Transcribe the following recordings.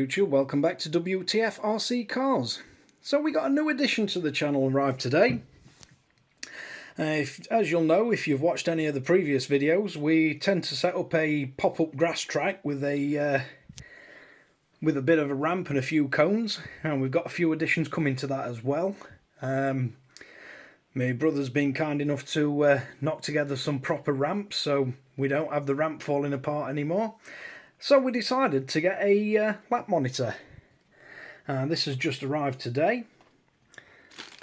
YouTube, welcome back to WTF Rc Cars. So we got a new addition to the channel arrived today. As you'll know, if you've watched any of the previous videos, we tend to set up a pop-up grass track with a bit of a ramp and a few cones, and we've got a few additions coming to that as well. My brother's been kind enough to knock together some proper ramps, so we don't have the ramp falling apart anymore. So we decided to get a lap monitor. This has just arrived today.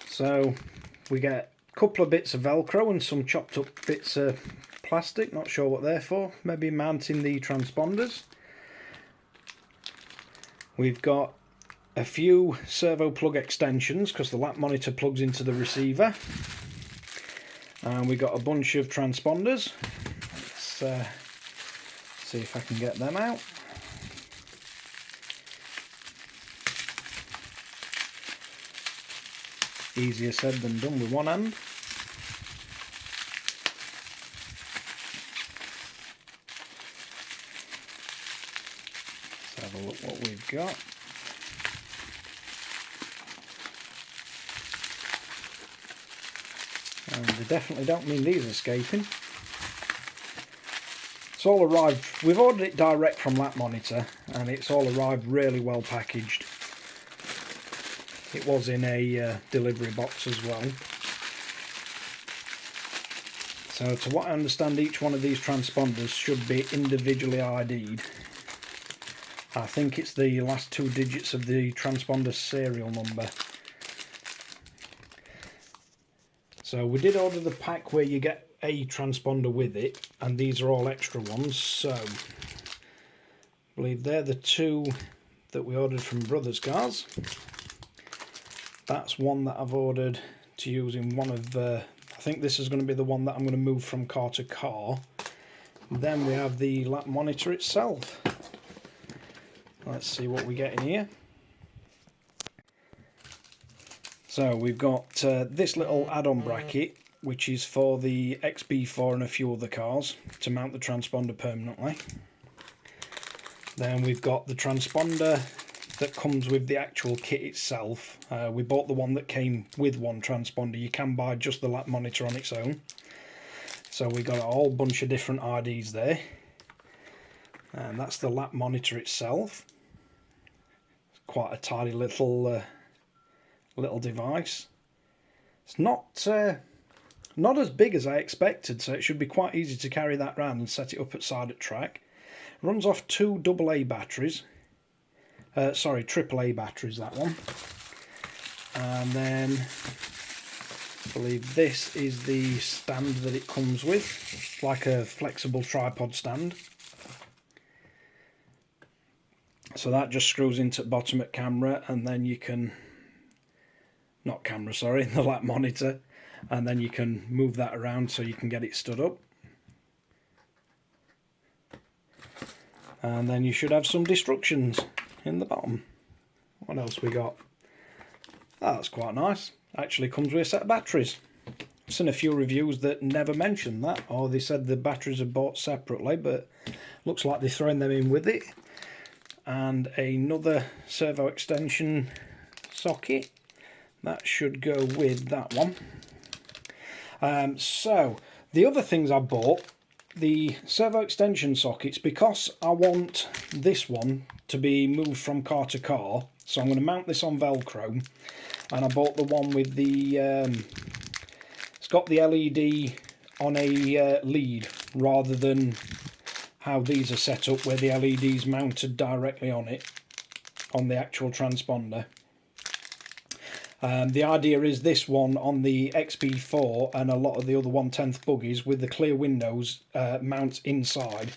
So we get a couple of bits of Velcro and some chopped up bits of plastic, not sure what they're for, maybe mounting the transponders. We've got a few servo plug extensions because the lap monitor plugs into the receiver. And we got a bunch of transponders. Let's see if I can get them out. Easier said than done with one hand. Let's have a look what we've got. And they definitely don't mean these escaping. It's all arrived, we've ordered it direct from LapMonitor, and it's all arrived really well packaged. It was in a delivery box as well. So to what I understand, each one of these transponders should be individually ID'd. I think it's the last two digits of the transponder serial number. So we did order the pack where you get a transponder with it, and these are all extra ones. So I believe they're the two that we ordered from Brothers Cars. That's one that I've ordered to use in one of I think this is going to be the one that I'm going to move from car to car. Then we have the lap monitor itself. Let's see what we get in here. So we've got this little add-on bracket, which is for the XB4 and a few other cars to mount the transponder permanently. Then we've got the transponder that comes with the actual kit itself. We bought the one that came with one transponder. You can buy just the lap monitor on its own. So we got a whole bunch of different IDs there. And that's the lap monitor itself. It's quite a tidy little device. It's not as big as I expected, so it should be quite easy to carry that around and set it up outside at track. It runs off two AA batteries. Sorry, AAA batteries, that one. And then I believe this is the stand that it comes with, like a flexible tripod stand. So that just screws into the bottom at camera, and then you can, not camera, sorry, the lap monitor, and then you can move that around so you can get it stood up. And then you should have some instructions in the bottom. What else we got? Oh, that's quite nice. Actually comes with a set of batteries. I've seen a few reviews that never mentioned that, or they said the batteries are bought separately, but looks like they're throwing them in with it. And another servo extension socket. That should go with that one. So the other things I bought, the servo extension sockets, because I want this one to be moved from car to car, so I'm going to mount this on Velcro. And I bought the one with the it's got the LED on a lead, rather than how these are set up where the LED's mounted directly on it, on the actual transponder. The idea is this one on the XB4 and a lot of the other 1/10 buggies with the clear windows mounts inside,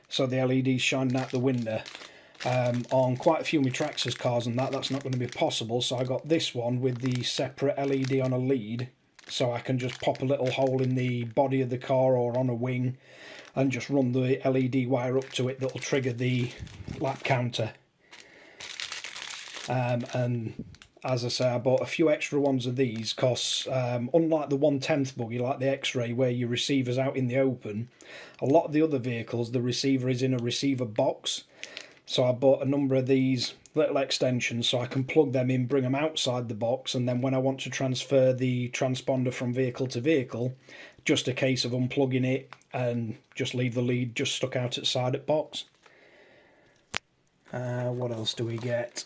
so the LEDs shining out the window. On quite a few of my Traxxas cars and that's not going to be possible, so I got this one with the separate LED on a lead, so I can just pop a little hole in the body of the car or on a wing and just run the LED wire up to it that'll trigger the lap counter. And as I say, I bought a few extra ones of these because unlike the 1/10 buggy, like the X-Ray, where your receiver's out in the open, a lot of the other vehicles, the receiver is in a receiver box. So I bought a number of these little extensions so I can plug them in, bring them outside the box, and then when I want to transfer the transponder from vehicle to vehicle, just a case of unplugging it and just leave the lead just stuck out at the side at box. What else do we get?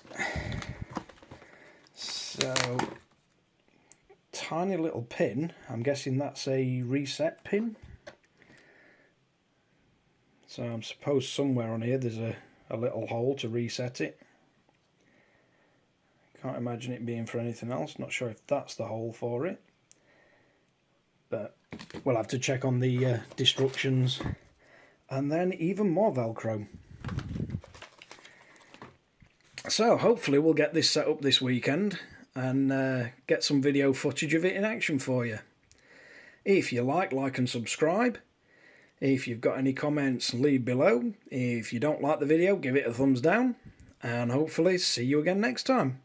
So, tiny little pin, I'm guessing that's a reset pin. So I suppose somewhere on here there's a little hole to reset it. Can't imagine it being for anything else, not sure if that's the hole for it. But we'll have to check on the instructions. And then even more Velcro. So hopefully we'll get this set up this weekend and get some video footage of it in action for you. If you like and subscribe. If you've got any comments, leave below. If you don't like the video, give it a thumbs down. And hopefully see you again next time.